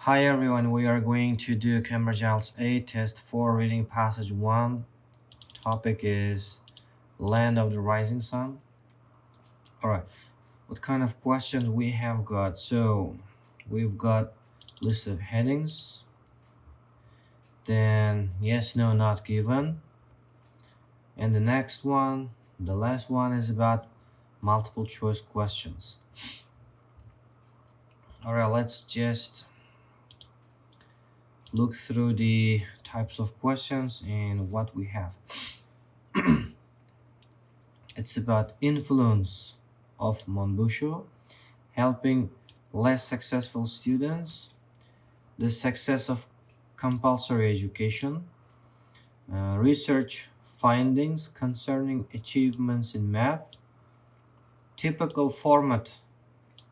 Hi everyone, we are going to do Cambridge IELTS A test 4 reading passage 1. Topic is Land of the Rising Sun. Alright, what kind of questions we have got? So we've got list of headings, then yes, no, not given. And the next one, the last one is about multiple choice questions. Alright, let's just look through the types of questions and what we have. It's about influence of Monbusho, helping less successful students, the success of compulsory education, research findings concerning achievements in math, typical format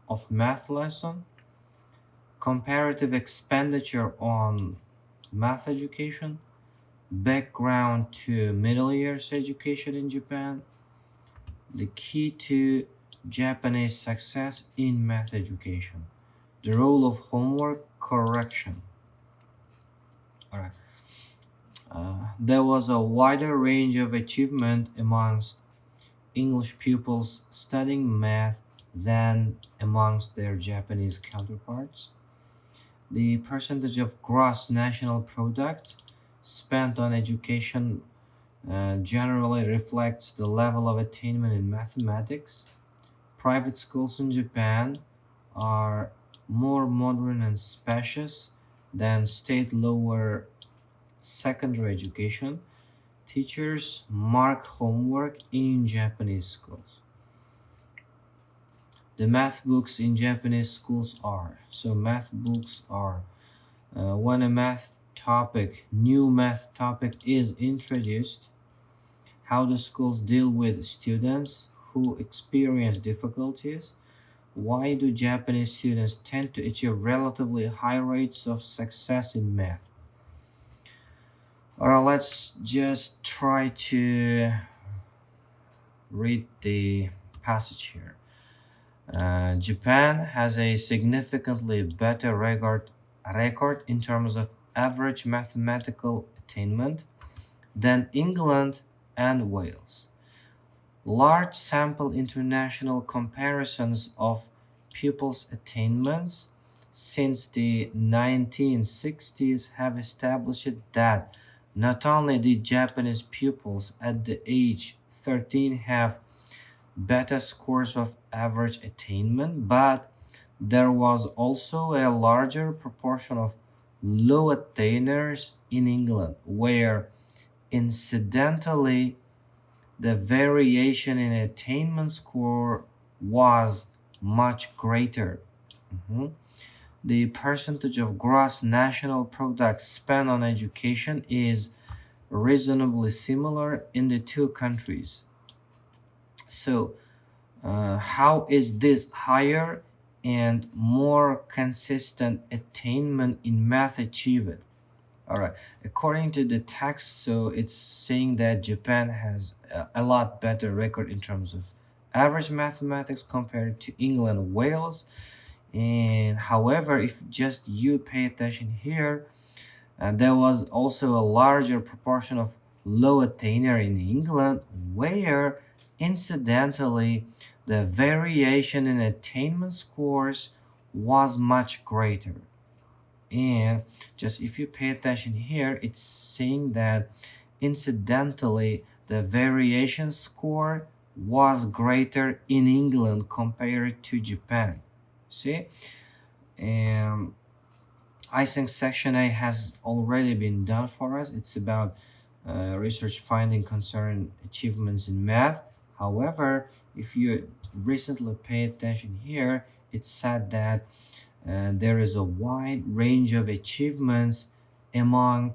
of math lesson, comparative expenditure on math education, background to middle years education in Japan, the key to Japanese success in math education, the role of homework correction. Alright. There was a wider range of achievement amongst English pupils studying math than amongst their Japanese counterparts. The percentage of gross national product spent on education generally reflects the level of attainment in mathematics. Private schools in Japan are more modern and spacious than state lower secondary education. Teachers mark homework in Japanese schools. The math books in Japanese schools are math books are when a new math topic is introduced, how the schools deal with students who experience difficulties, why do Japanese students tend to achieve relatively high rates of success in math. Alright, let's just try to read the passage here. Japan has a significantly better record in terms of average mathematical attainment than England and Wales. Large sample international comparisons of pupils' attainments since the 1960s have established that not only did Japanese pupils at the age 13 have better scores of average attainment, but there was also a larger proportion of low attainers in England, where incidentally the variation in attainment score was much greater. Mhm. The percentage of gross national product spent on education is reasonably similar in the two countries. So, how is this higher and more consistent attainment in math achieved? All right, according to the text, so it's saying that Japan has a lot better record in terms of average mathematics compared to England and Wales. And however, if just you pay attention here, there was also a larger proportion of low attainer in England, where incidentally the variation in attainment scores was much greater. And just if you pay attention here, it's saying that incidentally the variation score was greater in England compared to Japan. See? And I think section A has already been done for us. It's about research finding concern achievements in math. However, if you recently pay attention here, it said that there is a wide range of achievements among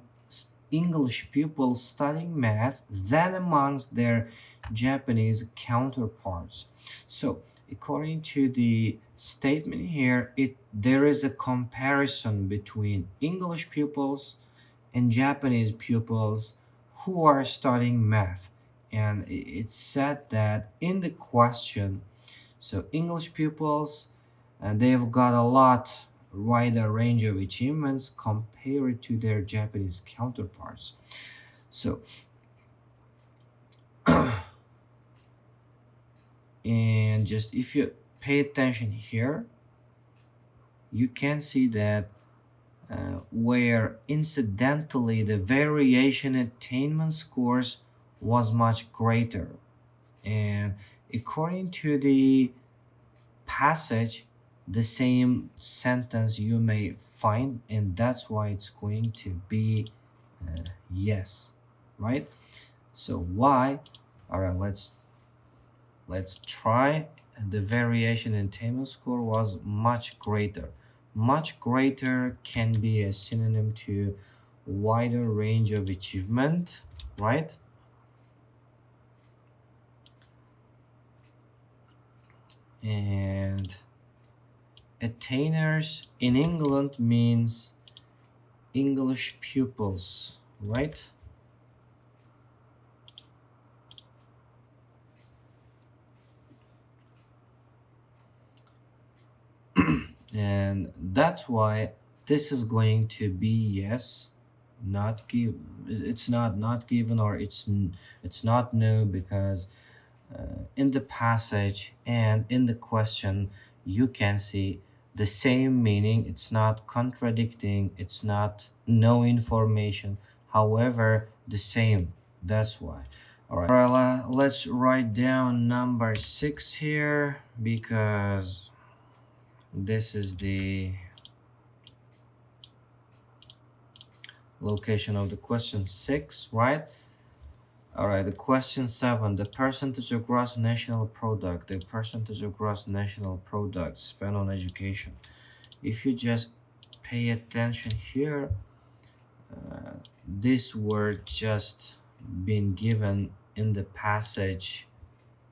English pupils studying math than amongst their Japanese counterparts. So, according to the statement here, there is a comparison between English pupils and Japanese pupils who are studying math. And it's said that in the question, so English pupils, and they've got a lot wider range of achievements compared to their Japanese counterparts. So, and just if you pay attention here, you can see that where incidentally the variation in attainment scores was much greater. And according to the passage, the same sentence you may find, and that's why it's going to be yes, right? So why? All right, let's try. The variation in attainment score was much greater. Much greater can be a synonym to wider range of achievement, right? And attainers in England means English pupils, right? And that's why this is going to be yes, not give. It's not given, or it's not no, because in the passage and in the question you can see the same meaning. It's not contradicting, it's not no information, however the same. That's why. All right, let's write down number 6 here, because this is the location of the question 6, right? All right, the question 7, the percentage of gross national product, the percentage of gross national product spent on education. If you just pay attention here, this word just been given in the passage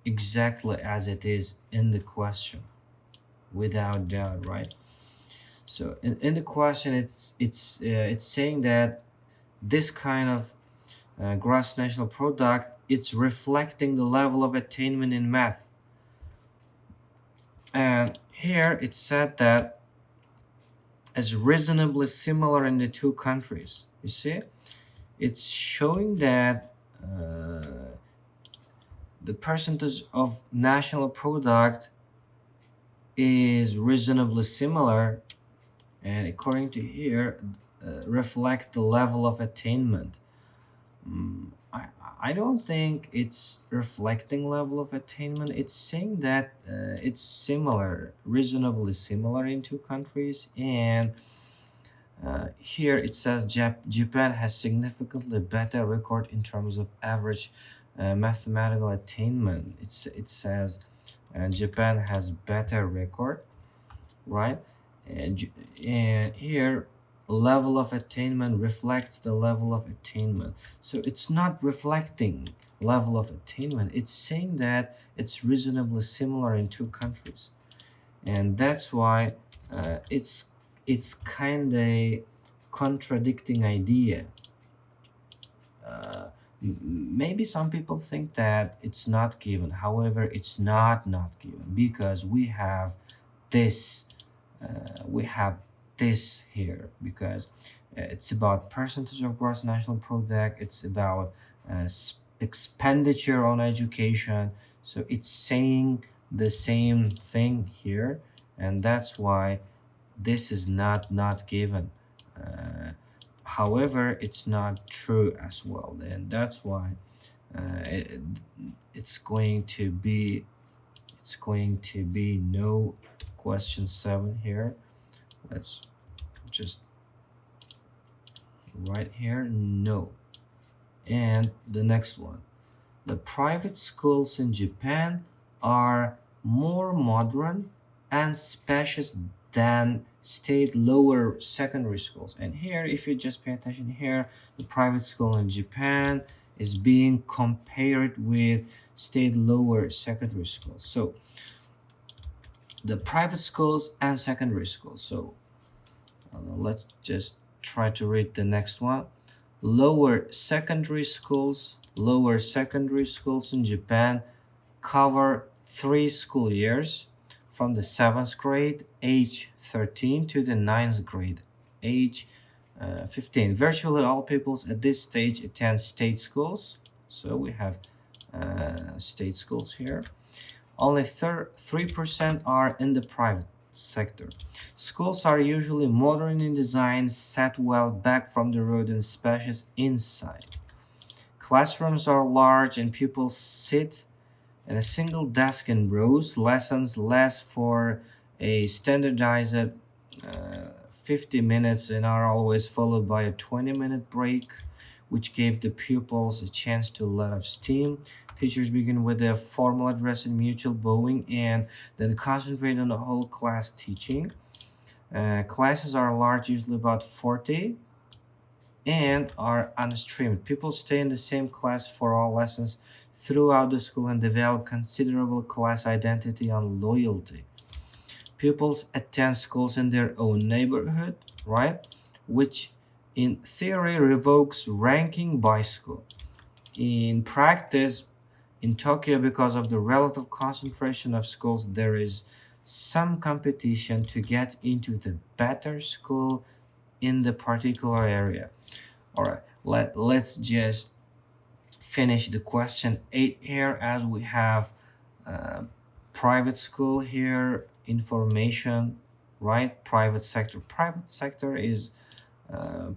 exactly as it is in the question, without doubt, right? So in the question, it's saying that this kind of gross national product, it's reflecting the level of attainment in math. And here it said that is reasonably similar in the two countries. You see, it's showing that the percentage of national product is reasonably similar, and according to here, reflect the level of attainment. I don't think it's reflecting level of attainment. It's saying that it's similar, reasonably similar in two countries. And here it says Japan has significantly better record in terms of average mathematical attainment. It says Japan has better record, right? And here level of attainment reflects the level of attainment. So it's not reflecting level of attainment, it's saying that it's reasonably similar in two countries. And that's why it's kind of contradicting idea. Maybe some people think that it's not given, however it's not given, because this we have this here, because it's about percentage of gross national product, it's about expenditure on education. So it's saying the same thing here, and that's why this is not given. However, it's not true as well, and that's why it's going to be no. Question 7 here, let's just write here no. And the next one, the private schools in Japan are more modern and spacious than state lower secondary schools. And here, if you just pay attention here, the private school in Japan is being compared with state lower secondary schools. So the private schools and secondary schools. So let's just try to read the next one. Lower secondary schools in Japan cover 3 school years from the 7th grade, age 13, to the 9th grade, age 15. Virtually all pupils at this stage attend state schools. So we have state schools here. Only 3% are in the private sector. Schools are usually modern in design, set well back from the road and spacious inside. Classrooms are large and pupils sit at a single desk in rows. Lessons last for a standardized 50 minutes and are always followed by a 20-minute break, which gave the pupils a chance to let off steam. Teachers begin with a formal address and mutual bowing and then concentrate on the whole class teaching. Classes are large, usually about 40, and are unstreamed. People stay in the same class for all lessons throughout the school and develop considerable class identity and loyalty. Pupils attend schools in their own neighborhood, right? Which in theory revokes ranking by school. In practice, in Tokyo, because of the relative concentration of schools, there is some competition to get into the better school in the particular area. All right, let's just finish the question 8 here, as we have uh, private school here, information, right? Private sector is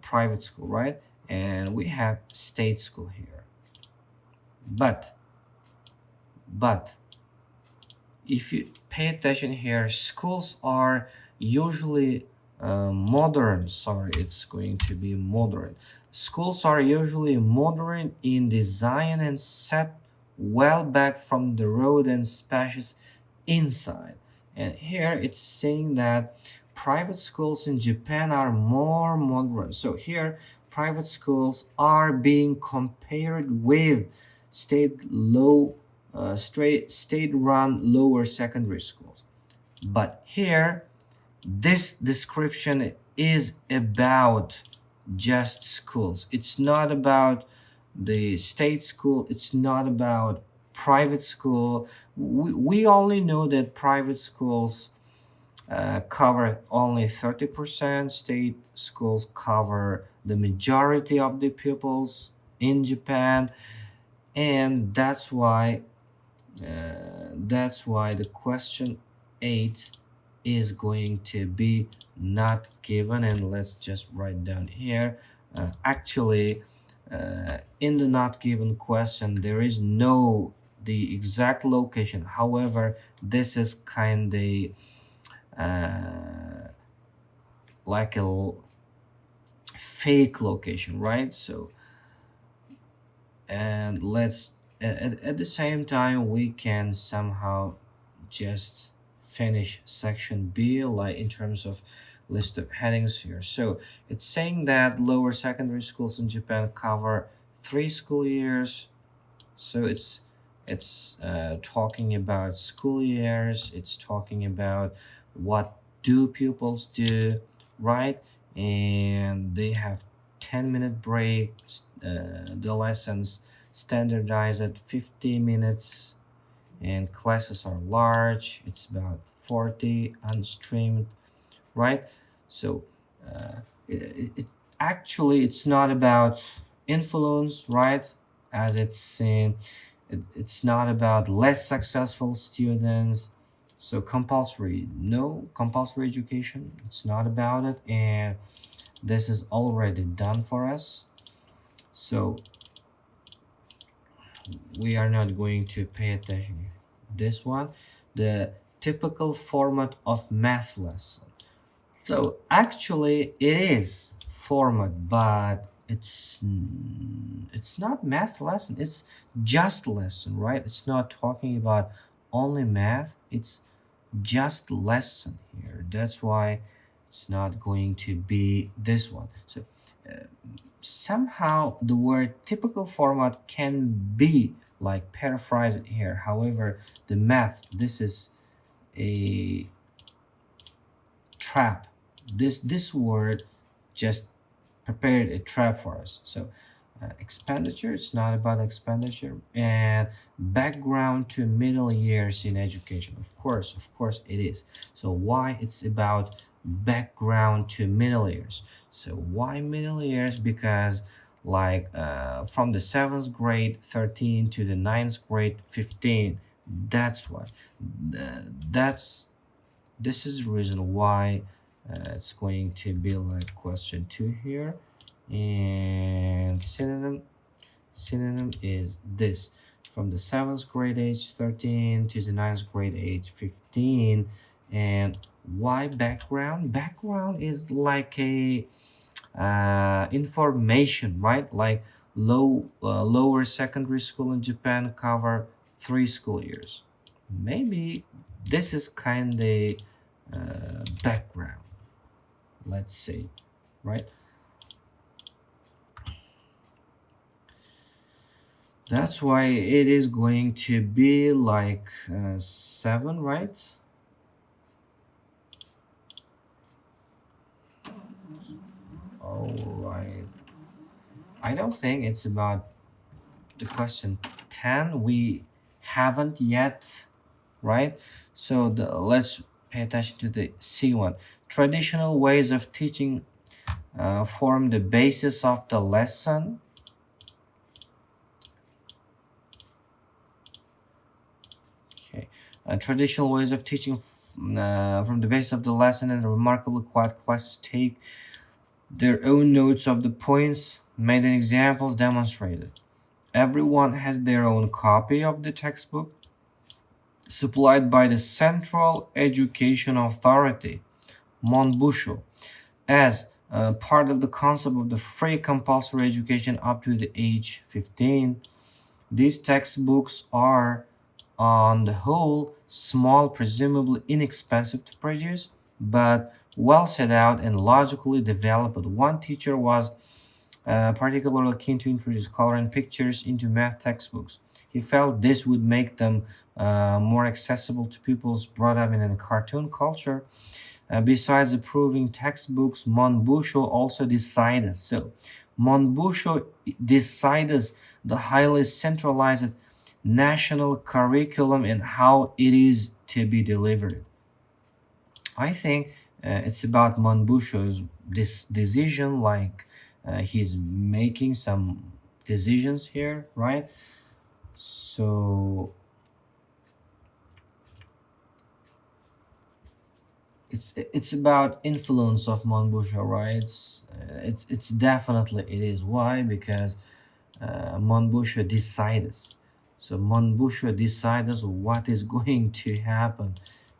private school, right? And we have state school here. But if you pay attention here, schools are usually modern. Sorry, it's going to be modern. Schools are usually modern in design and set well back from the road and spacious inside. And here it's saying that private schools in Japan are more modern. So here, private schools are being compared with state-run lower secondary schools. But here, this description is about just schools. It's not about the state school. It's not about private school. We only know that private schools cover only 30%. State schools cover the majority of the pupils in Japan, and that's why the question 8 is going to be not given. And let's just write down here, actually in the not given question there is no the exact location. However, this is kind of like a fake location, right? So, and let's at the same time we can somehow just finish section B, like in terms of list of headings here. So it's saying that lower secondary schools in Japan cover 3 school years. So it's talking about school years. It's talking about what do pupils do, right? And they have 10-minute breaks. The lessons standardized at 50 minutes, and classes are large. It's about 40 unstreamed, right? So actually it's not about influence, right? As it's not about less successful students. So compulsory, no compulsory education, it's not about it, and this is already done for us. So we are not going to pay attention. This one, the typical format of math lesson. So actually it is format, but it's not math lesson. It's just lesson, right? It's not talking about only math. It's just lesson here. That's why it's not going to be this one. So uh, somehow the word typical format can be like paraphrased here. However, the math, this is a trap. This word just prepared a trap for us. So Expenditure, it's not about expenditure. And background to middle years in education, of course it is. So why it's about background to middle years? So why middle years? Because like from the 7th grade 13 to the ninth grade 15, that's why. That's This is the reason why it's going to be like question 2 here. And synonym is this: from the 7th grade age 13 to the ninth grade age 15. And why background? Background is like a information, right? Like lower secondary school in Japan cover 3 school years. Maybe this is kind of background, let's say, right? That's why it is going to be like 7, right? All right. I don't think it's about the question 10. We haven't yet, right? So let's pay attention to the C one. Traditional ways of teaching form the basis of the lesson. Okay. Traditional ways of teaching from the base of the lesson, and remarkably quiet classes take their own notes of the points made and examples demonstrated. Everyone has their own copy of the textbook supplied by the Central Education Authority, Monbusho, as part of the concept of the free compulsory education up to the age 15. These textbooks are, on the whole, small, presumably inexpensive to produce, but well set out and logically developed. One teacher was particularly keen to introduce color and pictures into math textbooks. He felt this would make them more accessible to pupils brought up in a cartoon culture. Besides approving textbooks, Monbusho also decided. So, Monbusho decides the highly centralized national curriculum and how it is to be delivered. I think it's about Monbusho's this decision, like he's making some decisions here, right? So it's about influence of Monbusho, right? It's definitely it is. Why? Because Monbusho decides. So Monbusho decides what is going to happen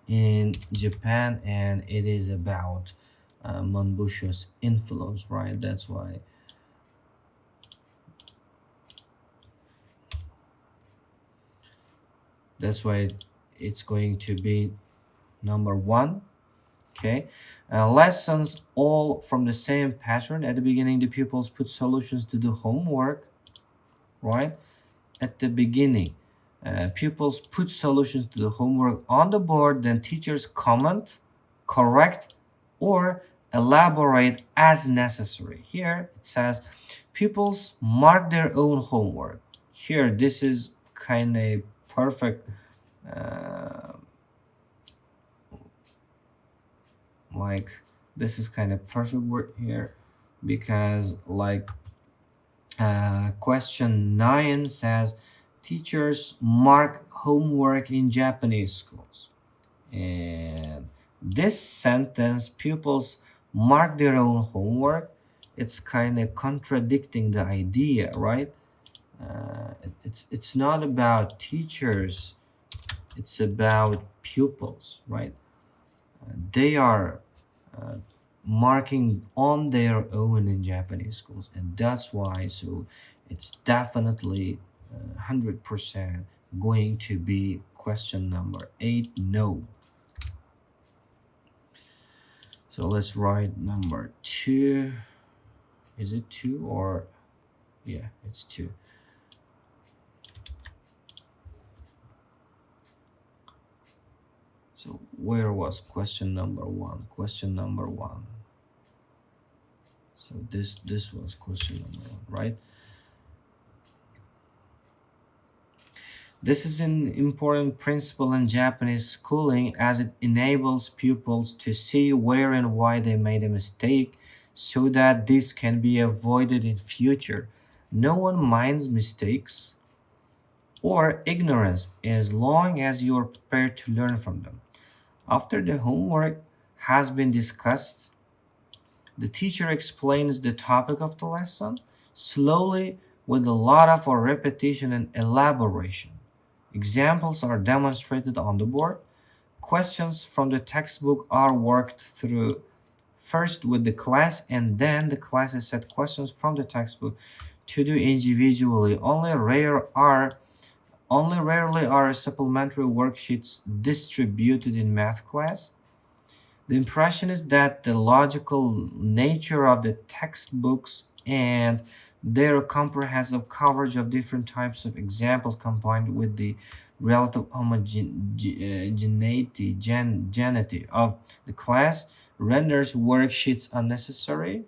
in Japan, and it is about Monbusho's influence, right? That's why. That's why it's going to be number 1. Okay, lessons all from the same pattern. At the beginning, the pupils put solutions to the homework, right? At the beginning, pupils put solutions to the homework on the board, then teachers comment, correct, or elaborate as necessary. Here it says pupils mark their own homework. Here, this is kind of perfect. Uh, like this is kind of perfect word here, because like question 9 says teachers mark homework in Japanese schools. And this sentence, pupils mark their own homework, it's kind of contradicting the idea, right? It's not about teachers, it's about pupils, right? They are uh, marking on their own in Japanese schools, and that's why. So it's definitely 100% going to be question number 8. No. So let's write number 2. Is it 2 or yeah, it's 2. So where was question number 1? Question number 1. So this was question number 1, right? This is an important principle in Japanese schooling as it enables pupils to see where and why they made a mistake so that this can be avoided in future. No one minds mistakes or ignorance as long as you are prepared to learn from them. After the homework has been discussed, the teacher explains the topic of the lesson slowly with a lot of repetition and elaboration. Examples are demonstrated on the board. Questions from the textbook are worked through first with the class, and then the class is set questions from the textbook to do individually. Only rarely are supplementary worksheets distributed in math class. The impression is that the logical nature of the textbooks and their comprehensive coverage of different types of examples combined with the relative homogeneity of the class renders worksheets unnecessary,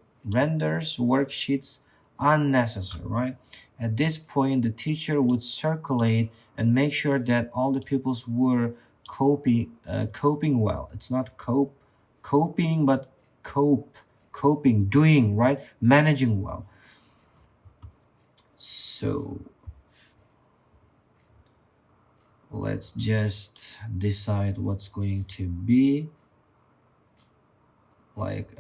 right? At this point, the teacher would circulate and make sure that all the pupils were coping well. It's not coping, but coping, doing, right? Managing well. So let's just decide what's going to be like.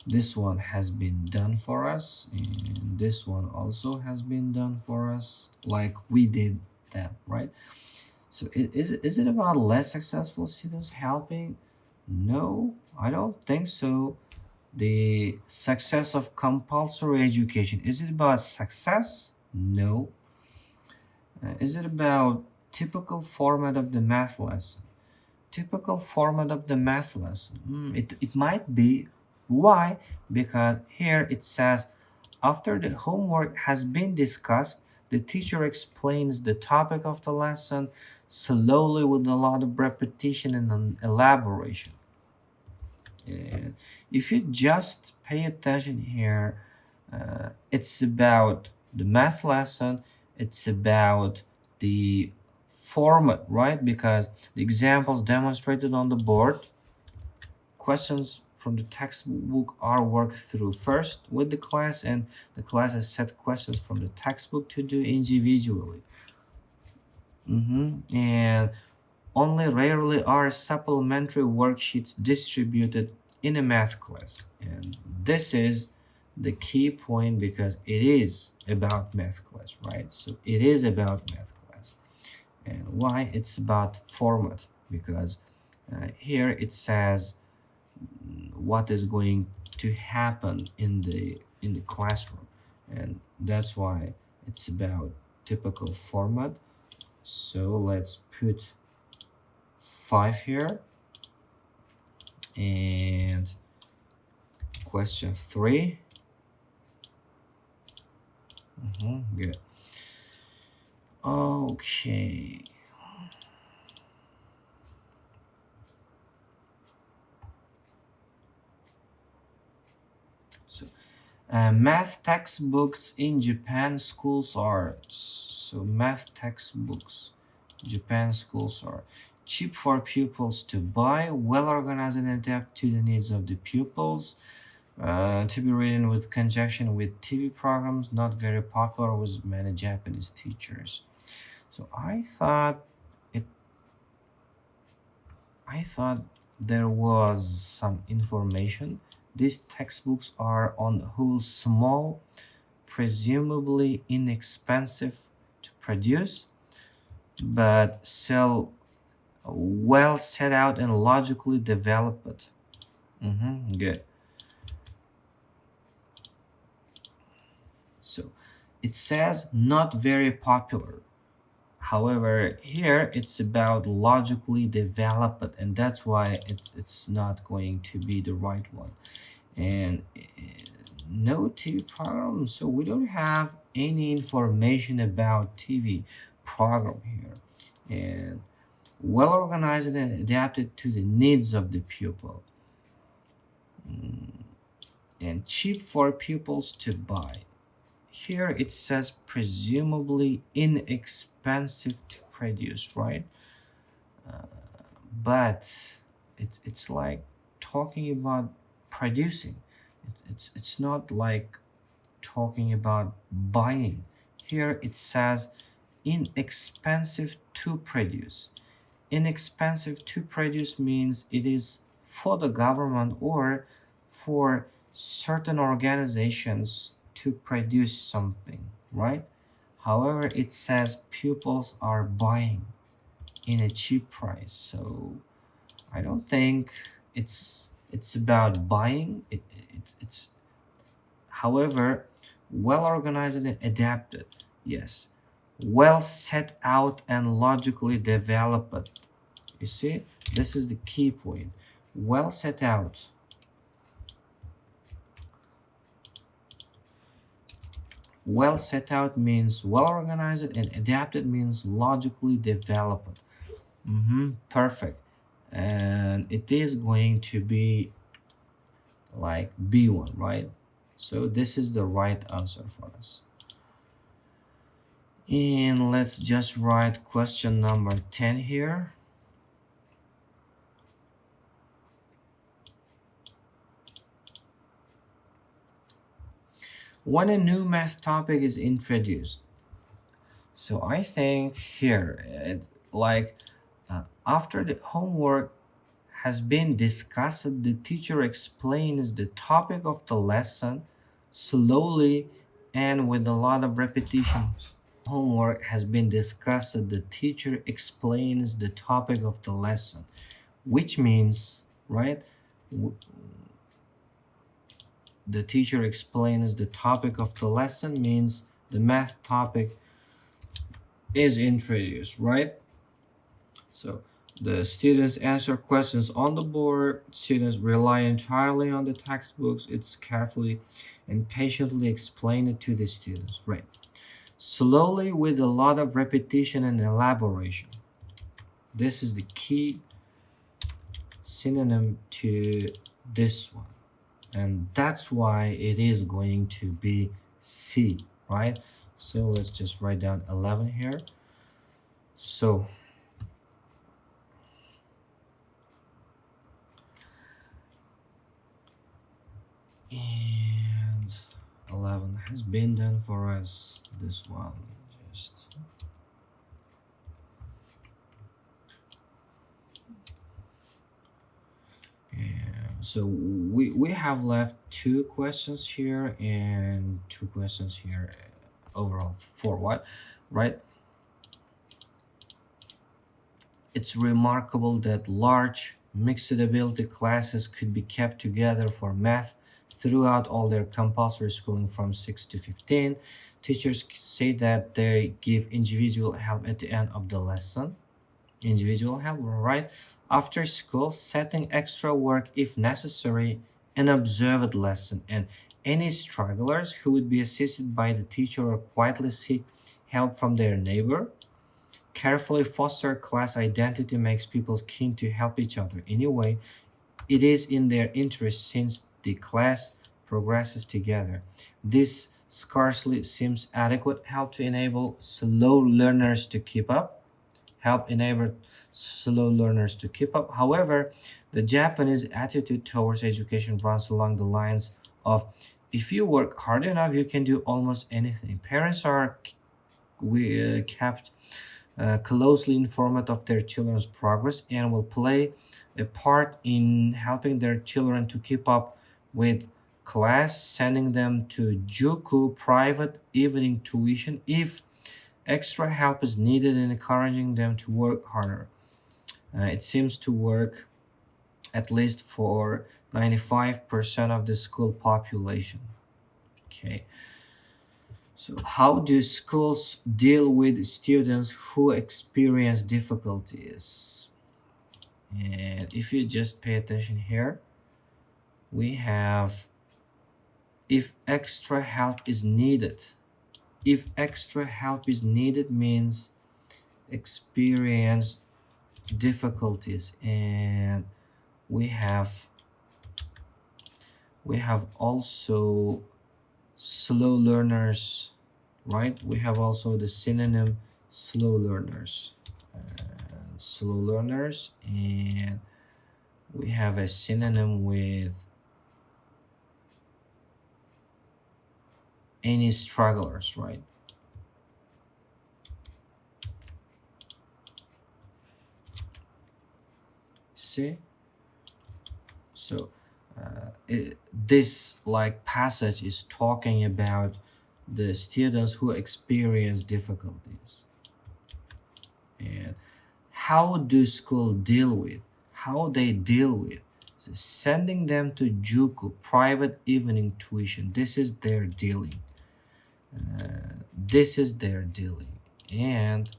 This one has been done for us, and this one also has been done for us, like we did them, right? So is it about less successful students helping? No, I don't think so. The success of compulsory education, is it about success? No. Is it about typical format of the math lesson? Typical format of the math lesson. It might be. Why? Because here it says, after the homework has been discussed, the teacher explains the topic of the lesson slowly with a lot of repetition and elaboration. And if you just pay attention here, it's about the math lesson, it's about the format, right? Because the examples demonstrated on the board, questions from the textbook are worked through first with the class, and the class has set questions from the textbook to do individually. And only rarely are supplementary worksheets distributed in a math class. And this is the key point because it is about math class, right? So it is about math class. And why? It's about format because here it says what is going to happen in the classroom, and that's why it's about typical format. So let's put 5 here, and question 3. Good. Okay. So math textbooks in Japan schools are Japan schools are cheap for pupils to buy, well organized and adapt to the needs of the pupils, to be written with conjunction with TV programs, not very popular with many Japanese teachers. So it I thought there was some information. These textbooks are on the whole small, presumably inexpensive to produce, but still well set out and logically developed. Good. So it says not very popular. However, here it's about logically developed, and that's why it's not going to be the right one. And no TV program, so we don't have any information about TV program here. And well organized and adapted to the needs of the pupil. And cheap for pupils to buy. here it says presumably inexpensive to produce, right? But it's like talking about producing. It's not like talking about buying. Here it says inexpensive to produce. Inexpensive to produce means it is for the government or for certain organizations to produce something, right? However, it says pupils are buying in a cheap price. So I don't think it's about buying. It's however well organized and adapted. Yes, well set out and logically developed. You see, this is the key point. Well set out. Well set out means well organized, and adapted means logically developed. Perfect. And it is going to be like B1, right? So this is the right answer for us. And let's just write question number 10 here. When a new math topic is introduced. So I think here, after the homework has been discussed, the teacher explains the topic of the lesson slowly and with a lot of repetition. Homework has been discussed, the teacher explains the topic of the lesson, which means, right? The teacher explains the topic of the lesson means the math topic is introduced, right? So the students answer questions on the board. Students rely entirely on the textbooks. It's carefully and patiently explained to the students, right? Slowly with a lot of repetition and elaboration. This is the key synonym to this one. And that's why it is going to be C, right? So let's just write down 11 here. So and 11 has been done for us. This one just so we have left two questions here and two questions here, overall for what, right? It's remarkable that large mixed ability classes could be kept together for math throughout all their compulsory schooling from 6 to 15. Teachers say that they give individual help at the end of the lesson. Individual help, right? After school, setting extra work if necessary, an observed lesson, and any strugglers who would be assisted by the teacher or quietly seek help from their neighbor. Carefully foster class identity makes people keen to help each other. Anyway, it is in their interest since the class progresses together. This scarcely seems adequate help to enable slow learners to keep up. Help enable slow learners to keep up. However, the Japanese attitude towards education runs along the lines of if you work hard enough, you can do almost anything. Parents are kept closely informed of their children's progress and will play a part in helping their children to keep up with class, sending them to juku private evening tuition if extra help is needed, and encouraging them to work harder. It seems to work at least for 95% of the school population. Okay. So, how do schools deal with students who experience difficulties? And if you just pay attention here, we have if extra help is needed. If extra help is needed means experience difficulties, and we have also slow learners, right? We have also the synonym slow learners. Slow learners, and we have a synonym with any strugglers, right? See? So this like passage is talking about the students who experience difficulties, and how do school deal with, how they deal with, so sending them to juku, private evening tuition. This is their dealing. This is their dealing. And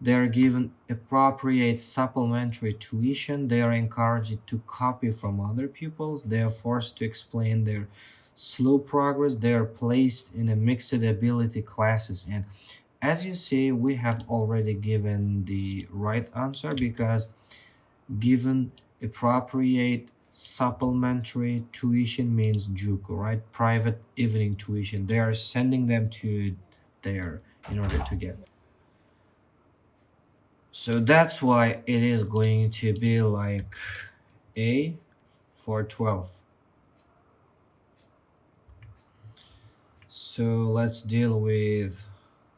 they are given appropriate supplementary tuition. They are encouraged to copy from other pupils. They are forced to explain their slow progress. They are placed in a mixed ability classes. And as you see, we have already given the right answer, because given appropriate supplementary tuition means juku, right? Private evening tuition. They are sending them to there in order to get. So that's why it is going to be like A for 12. So let's deal with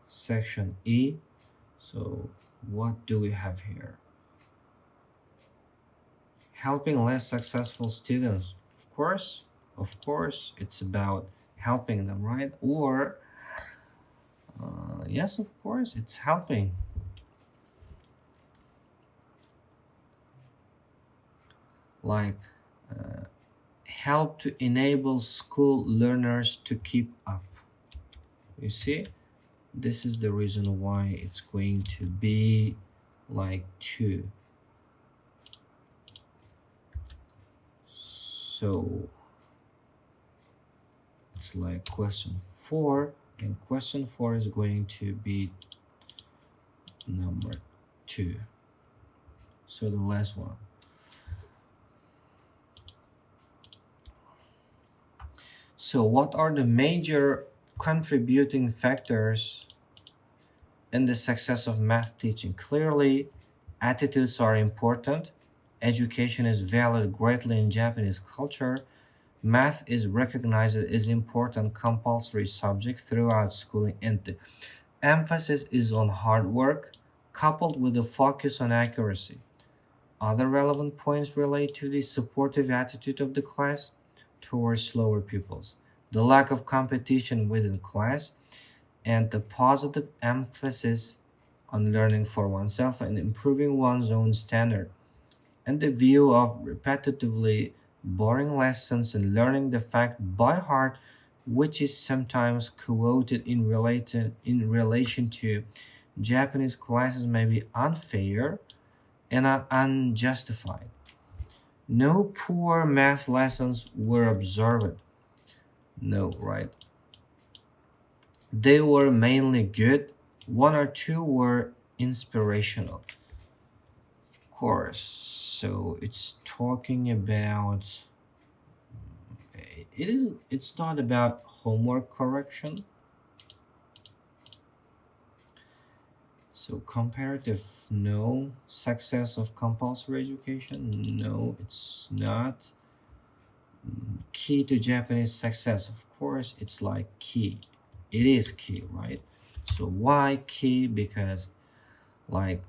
section E. So what do we have here? Helping less successful students. Of course, it's about helping them, right? Or, yes, of course, it's helping. Like, help to enable school learners to keep up. You see, this is the reason why it's going to be like 2. So it's like question 4, and question 4 is going to be number 2. So the last one. So what are the major contributing factors in the success of math teaching? Clearly, attitudes are important. Education is valued greatly in Japanese culture. Math is recognized as important compulsory subject throughout schooling, and the emphasis is on hard work coupled with a focus on accuracy. Other relevant points relate to the supportive attitude of the class towards slower pupils, the lack of competition within class, and the positive emphasis on learning for oneself and improving one's own standard, and the view of repetitively boring lessons and learning the fact by heart, which is sometimes quoted in relation to Japanese classes, may be unfair and are unjustified. No poor math lessons were observed. No, right? They were mainly good. One or two were inspirational. Of course. So it's talking about it's not about homework correction. So comparative, no. Success of compulsory education, no, it's not. Key to Japanese success, of course, it's like key. It is key, right? So why key? Because like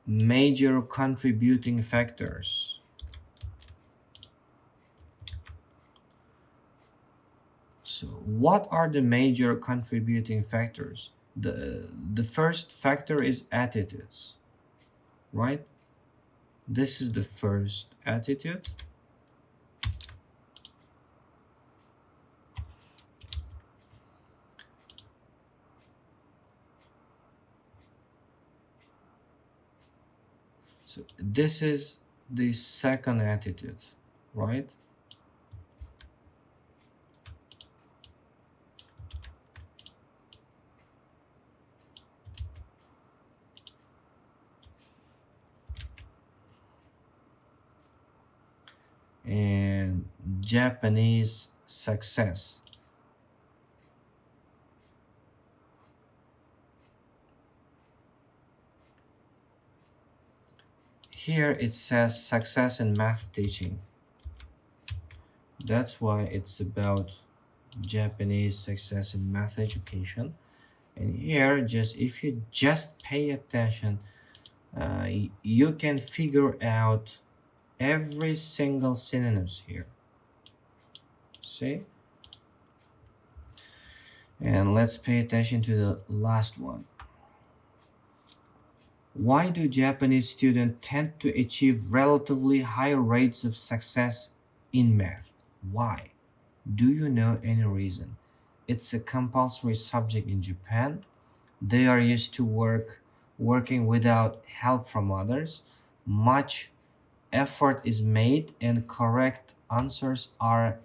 major contributing factors. So what are the major contributing factors? The first factor is attitudes, right? This is the first attitude. So this is the second attitude, right? Japanese success. Here it says success in math teaching. That's why it's about Japanese success in math education. And here, just if you just pay attention, you can figure out every single synonyms here. See? And let's pay attention to the last one. Why do Japanese students tend to achieve relatively higher rates of success in math? Why? Do you know any reason? It's a compulsory subject in Japan. They are used to working without help from others. Much effort is made and correct answers are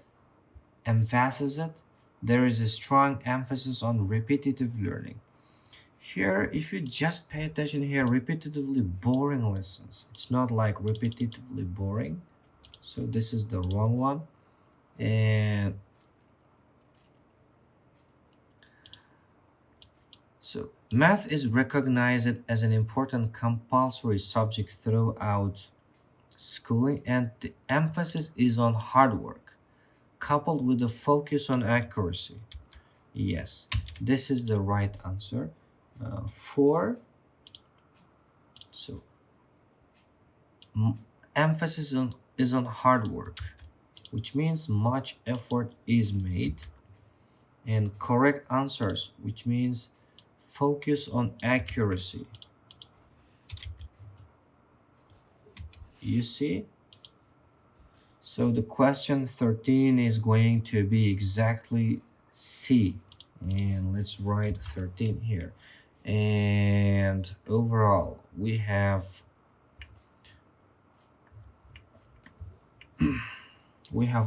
emphasized. There is a strong emphasis on repetitive learning. Here, if you just pay attention here, repetitively boring lessons. It's not like repetitively boring. So this is the wrong one. And so math is recognized as an important compulsory subject throughout schooling, and the emphasis is on hard work, coupled with a focus on accuracy. Yes, this is the right answer. Four. So emphasis is on hard work, which means much effort is made, and correct answers, which means focus on accuracy. You see? So the question 13 is going to be exactly C. And let's write 13 here. And overall, we have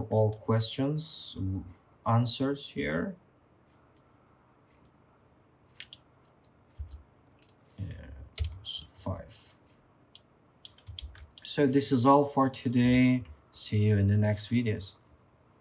all questions answers here. So 5. So this is all for today. See you in the next videos.